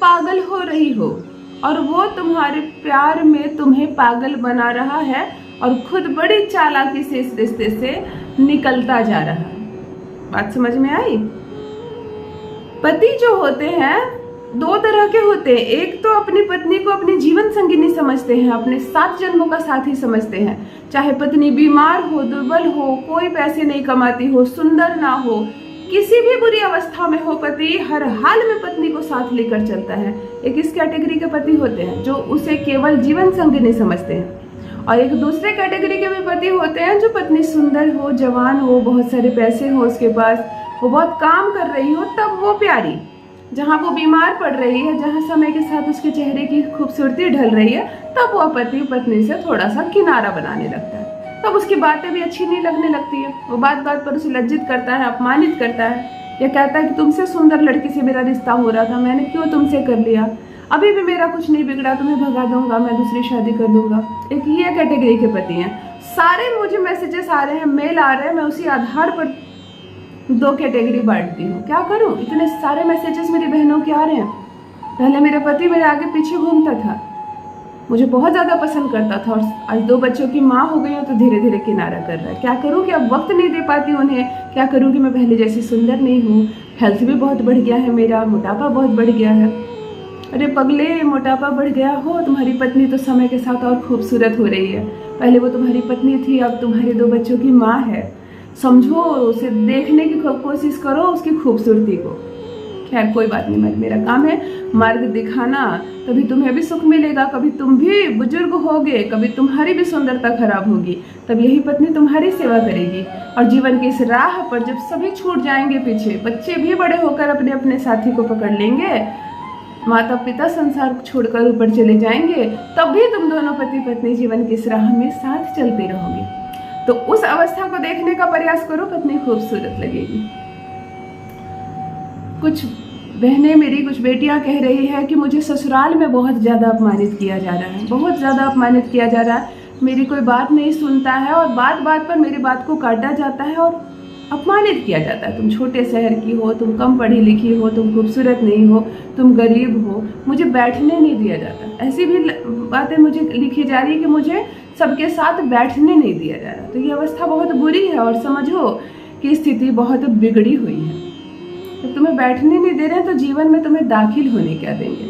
पागल हो रही हो और वो तुम्हारे प्यार में तुम्हें पागल बना रहा है और खुद बड़ी चालाकी से इस रिश्ते से निकलता जा रहा है। बात समझ में आई? पति जो होते हैं दो तरह के होते हैं। एक तो अपनी पत्नी को अपनी जीवन संगिनी समझते हैं, अपने 7 जन्मों का साथी समझते हैं। चाहे पत्नी बीमार हो, दुर्बल हो, कोई पैसे नहीं कमाती हो, सुंदर ना हो, किसी भी बुरी अवस्था में हो, पति हर हाल में पत्नी को साथ लेकर चलता है। एक इस कैटेगरी के पति होते हैं जो उसे केवल जीवन संगिनी समझते हैं, और एक दूसरे कैटेगरी के भी पति होते हैं जो पत्नी सुंदर हो, जवान हो, बहुत सारे पैसे हो उसके पास, वो बहुत काम कर रही हो, तब वो प्यारी। जहाँ वो बीमार पड़ रही है, जहाँ समय के साथ उसके चेहरे की खूबसूरती ढल रही है, तब वो पति पत्नी से थोड़ा सा किनारा बनाने लगता है। तब उसकी बातें भी अच्छी नहीं लगने लगती है। वो बात बात पर उसे लज्जित करता है, अपमानित करता है, या कहता है कि तुमसे सुंदर लड़की से मेरा रिश्ता हो रहा था, मैंने क्यों तुमसे कर लिया, अभी भी मेरा कुछ नहीं बिगड़ा, तुम्हें भगा दूंगा, मैं दूसरी शादी कर दूंगा। एक ये कैटेगरी के पति हैं। सारे मुझे मैसेजेस आ रहे हैं, मेल आ रहे हैं, मैं उसी आधार पर 2 कैटेगरी बांटती हूँ। क्या करूँ, इतने सारे मैसेजेस मेरी बहनों के आ रहे हैं। पहले मेरा पति मेरे आगे पीछे घूमता था, मुझे बहुत ज़्यादा पसंद करता था, और आज 2 बच्चों की माँ हो गई हूँ तो धीरे धीरे किनारा कर रहा है। क्या करूँ कि अब वक्त नहीं दे पाती उन्हें, क्या करूँ कि मैं पहले जैसी सुंदर नहीं हूँ, हेल्थ भी बहुत बढ़ गया है मेरा, मोटापा बहुत बढ़ गया है। अरे पगले, मोटापा बढ़ गया हो, तुम्हारी पत्नी तो समय के साथ और खूबसूरत हो रही है। पहले वो तुम्हारी पत्नी थी, अब तुम्हारे 2 बच्चों की माँ है। समझो, उसे देखने की कोशिश करो, उसकी खूबसूरती को। खैर कोई बात नहीं, मेरा काम है मार्ग दिखाना, कभी तुम्हें भी सुख मिलेगा, कभी तुम भी बुजुर्ग होगे, कभी तुम्हारी भी सुंदरता खराब होगी, तब यही पत्नी तुम्हारी सेवा करेगी। और जीवन की इस राह पर जब सभी छूट जाएंगे पीछे, बच्चे भी बड़े होकर अपने अपने साथी को पकड़ लेंगे, माता पिता संसार छोड़कर ऊपर चले जाएंगे, तब भी तुम दोनों पति पत्नी जीवन की इस राह में साथ चलते रहोगे। तो उस अवस्था को देखने का प्रयास करो, पत्नी खूबसूरत लगेगी। कुछ बहनें मेरी, कुछ बेटियां कह रही है कि मुझे ससुराल में बहुत ज़्यादा अपमानित किया जा रहा है, बहुत ज़्यादा अपमानित किया जा रहा है, मेरी कोई बात नहीं सुनता है और बात बात पर मेरी बात को काटा जाता है और अपमानित किया जाता है। तुम छोटे शहर की हो, तुम कम पढ़ी लिखी हो, तुम खूबसूरत नहीं हो, तुम गरीब हो, मुझे बैठने नहीं दिया जाता। ऐसी भी बातें मुझे लिखी जा रही है कि मुझे सबके साथ बैठने नहीं दिया जा रहा। तो ये अवस्था बहुत बुरी है, और समझो कि स्थिति बहुत बिगड़ी हुई है। जब तुम्हें बैठने नहीं दे रहे हैं तो जीवन में तुम्हें दाखिल होने क्या देंगे।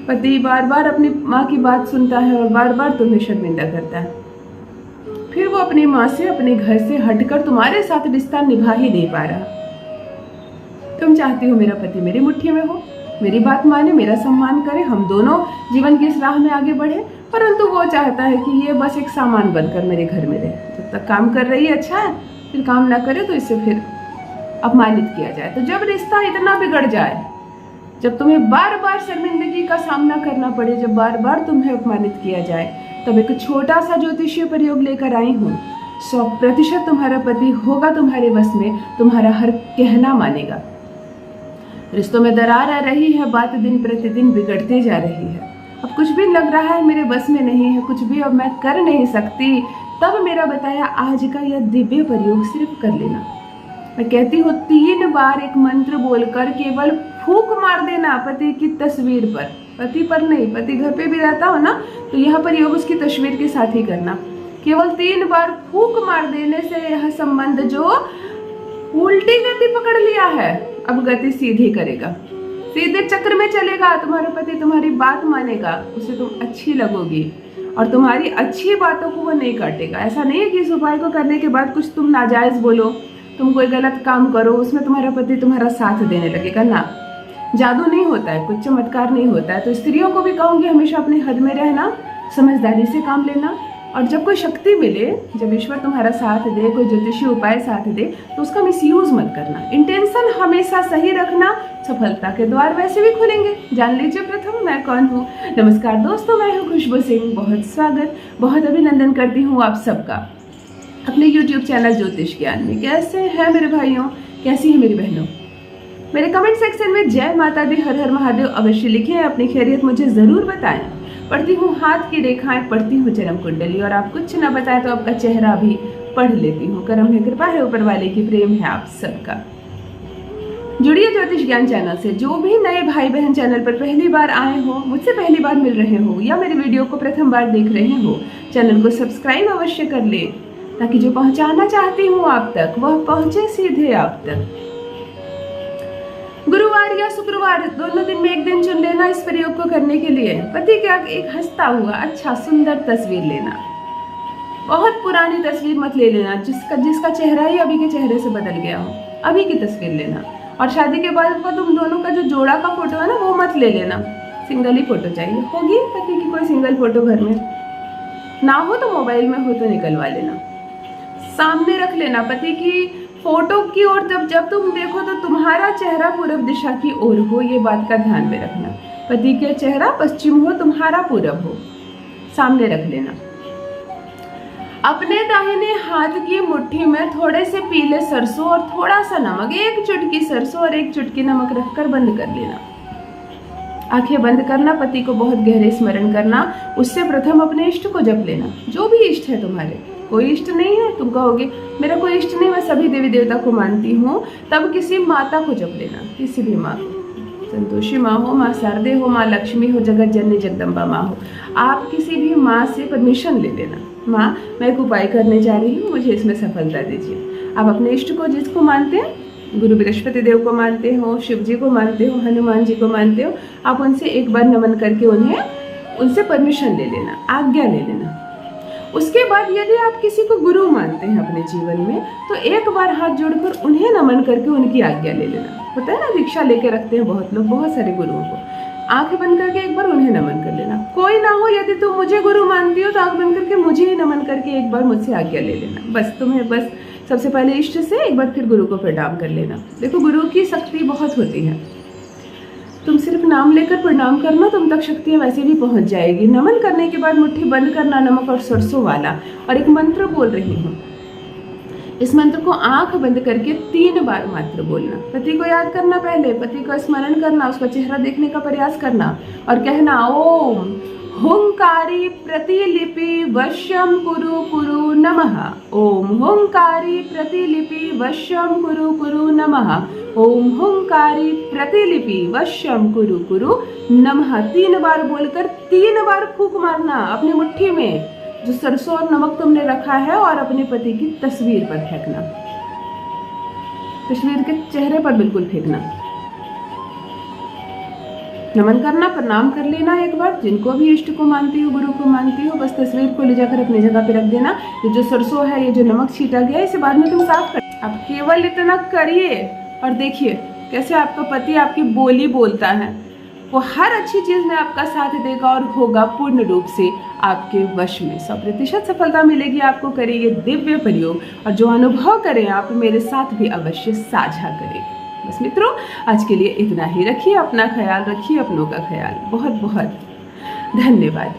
पति बार बार अपनी माँ की बात सुनता है और बार बार तुम्हें शर्मिंदा करता है, फिर वो अपनी माँ से, अपने घर से हटकर तुम्हारे साथ रिश्ता निभा ही नहीं पा रहा। तुम चाहती हो मेरा पति मेरी मुट्ठी में हो, मेरी बात माने, मेरा सम्मान करे, हम दोनों जीवन की इस राह में आगे बढ़े, परंतु वो चाहता है कि ये बस एक सामान बनकर मेरे घर में रहे। जब तक काम कर रही है अच्छा है, फिर काम ना करे तो इससे फिर अपमानित किया जाए। तो जब रिश्ता इतना बिगड़ जाए, जब तुम्हें बार बार शर्मिंदगी का सामना करना पड़े, जब बार बार तुम्हें अपमानित किया जाए, तब एक छोटा सा ज्योतिषीय प्रयोग लेकर आई हूँ। 100% तुम्हारा पति होगा तुम्हारे बस में, तुम्हारा हर कहना मानेगा। रिश्तों में दरार आ रही है, बात दिन प्रतिदिन बिगड़ती जा रही है, अब कुछ भी लग रहा है मेरे बस में नहीं है, कुछ भी अब मैं कर नहीं सकती, तब मेरा बताया आज का यह दिव्य प्रयोग सिर्फ कर लेना। मैं कहती हूँ 3 बार एक मंत्र बोलकर केवल फूंक मार देना पति की तस्वीर पर, पति पर नहीं, पति घर पे भी रहता हो ना, तो यह प्रयोग उसकी तस्वीर के साथ ही करना। केवल 3 बार फूंक मार देने से यह संबंध जो उल्टी गति पकड़ लिया है, अब गति सीधी करेगा, सीधे चक्र में चलेगा। तुम्हारा पति तुम्हारी बात मानेगा, उसे तुम अच्छी लगोगी, और तुम्हारी अच्छी बातों को वो नहीं काटेगा। ऐसा नहीं है कि इस उपाय को करने के बाद कुछ तुम नाजायज बोलो, तुम कोई गलत काम करो, उसमें तुम्हारा पति तुम्हारा साथ देने लगेगा ना। जादू नहीं होता है, कुछ चमत्कार नहीं होता है। तो स्त्रियों को भी कहूँगी हमेशा अपने हद में रहना, समझदारी से काम लेना, और जब कोई शक्ति मिले, जब ईश्वर तुम्हारा साथ दे, कोई ज्योतिषी उपाय साथ दे, तो उसका मिसयूज मत करना। इंटेंशन हमेशा सही रखना, सफलता के द्वार वैसे भी खुलेंगे। जान लीजिए प्रथम मैं कौन हूँ। नमस्कार दोस्तों, मैं हूँ खुशबू सिंह। बहुत स्वागत, बहुत अभिनंदन करती हूँ आप सबका अपने YouTube चैनल ज्योतिष ज्ञान में। कैसे हैं मेरे भाइयों, कैसी हैं मेरी बहनों? मेरे कमेंट सेक्शन में जय माता दी, हर हर महादेव अवश्य लिखें, अपनी खैरियत मुझे ज़रूर बताएं। पढ़ती हूँ हाथ की रेखाएं, पढ़ती हूँ जन्म कुंडली, और आप कुछ ना बताएं तो आपका चेहरा भी पढ़ लेती हूँ। करम है, कृपा है ऊपर वाले की, प्रेम है आप सबका। जुड़िए ज्योतिष ज्ञान चैनल से। जो भी नए भाई बहन चैनल पर पहली बार आए हो, मुझसे पहली बार मिल रहे हो या मेरे वीडियो को प्रथम बार देख रहे हो, चैनल को सब्सक्राइब अवश्य कर ले, ताकि जो पहुंचाना चाहती हूँ आप तक वह पहुंचे सीधे आप तक। गुरुवार या शुक्रवार दोनों दिन में एक दिन चुन लेना इस प्रयोग को करने के लिए। पति का एक हंसता हुआ अच्छा सुंदर तस्वीर लेना, बहुत पुरानी तस्वीर मत ले लेना जिसका चेहरा ही अभी के चेहरे से बदल गया हो, अभी की तस्वीर लेना। और शादी के बाद का तुम दोनों का जो जोड़ा का फोटो है ना, वो मत ले लेना, सिंगल ही फोटो चाहिए। होगी पति की कोई सिंगल फोटो घर में, ना हो तो मोबाइल में हो तो निकलवा लेना, सामने रख लेना। पति की फोटो की ओर जब तुम देखो तो तुम्हारा चेहरा पूरब दिशा की ओर हो, ये बात का ध्यान में रखना। पति का चेहरा पश्चिम हो, तुम्हारा पूरब हो, सामने रख लेना। अपने दाहिने हाथ की मुट्ठी में थोड़े से पीले सरसों और थोड़ा सा नमक, एक चुटकी सरसों और एक चुटकी नमक रखकर बंद कर लेना। आंखें बंद करना, पति को बहुत गहरे स्मरण करना। उससे प्रथम अपने इष्ट को जप लेना, जो भी इष्ट है तुम्हारे। कोई इष्ट नहीं है, तुम कहोगे मेरा कोई इष्ट नहीं, मैं सभी देवी देवता को मानती हूँ, तब किसी माता को जप लेना, किसी भी माँ को। संतोषी माँ हो, माँ शारदे हो, माँ लक्ष्मी हो, जगत जननी जगदम्बा माँ हो, आप किसी भी माँ से परमिशन ले लेना। माँ, मैं एक उपाय करने जा रही हूँ, मुझे इसमें सफलता दीजिए। आप अपने इष्ट को जिसको मानते हैं, गुरु बृहस्पति देव को मानते हो, शिव जी को मानते हो, हनुमान जी को मानते हो, आप उनसे एक बार नमन करके उनसे परमिशन ले लेना, आज्ञा ले लेना। उसके बाद यदि आप किसी को गुरु मानते हैं अपने जीवन में, तो एक बार हाथ जोड़कर उन्हें नमन करके उनकी आज्ञा ले लेना। होता है ना, दीक्षा लेके रखते हैं बहुत लोग, बहुत सारे गुरुओं को। आंखें बंद करके एक बार उन्हें नमन कर लेना। कोई ना हो, यदि तुम मुझे गुरु मानती हो तो आंख बंद करके मुझे ही नमन करके एक बार मुझसे आज्ञा ले लेना। बस सबसे पहले इष्ट से एक बार, फिर गुरु को प्रणाम कर लेना। देखो, गुरु की शक्ति बहुत होती है, तुम सिर्फ नाम लेकर प्रणाम करना, तुम तक शक्तियाँ वैसे भी पहुंच जाएगी। नमन करने के बाद मुट्ठी बंद करना, नमक और सरसों वाला, और एक मंत्र बोल रही हूँ। इस मंत्र को आंख बंद करके 3 बार मात्र बोलना। पति को याद करना, पहले पति का स्मरण करना, उसका चेहरा देखने का प्रयास करना और कहना, ओम हुंकारी प्रतिलिपि वश्यम कुरु कुरु नमः। ओम हुंकारी प्रतिलिपि वश्यम कुरु कुरु नमः। ओम हुंकारी प्रतिलिपि वश्यम कुरु कुरु नमः। 3 बार बोलकर 3 बार फूंक मारना अपनी मुट्ठी में जो सरसों और नमक तुमने रखा है, और अपने पति की तस्वीर पर फेंकना, तस्वीर के चेहरे पर बिल्कुल फेंकना। नमन करना, प्रणाम कर लेना एक बार, जिनको भी इष्ट को मानती हो, गुरु को मानती हो, बस तस्वीर को ले जाकर अपनी जगह पे रख देना। ये जो सरसों है, ये जो नमक छीटा गया, इसे बाद में तुम साफ कर। आप केवल इतना करिए और देखिए कैसे आपका पति आपकी बोली बोलता है। वो हर अच्छी चीज में आपका साथ देगा और होगा पूर्ण रूप से आपके वश में। 100% सफलता मिलेगी आपको। करें ये दिव्य प्रयोग, और जो अनुभव करें आप मेरे साथ भी अवश्य साझा करें। बस मित्रों, आज के लिए इतना ही। रखिए अपना ख्याल, रखिए अपनों का ख्याल। बहुत बहुत धन्यवाद।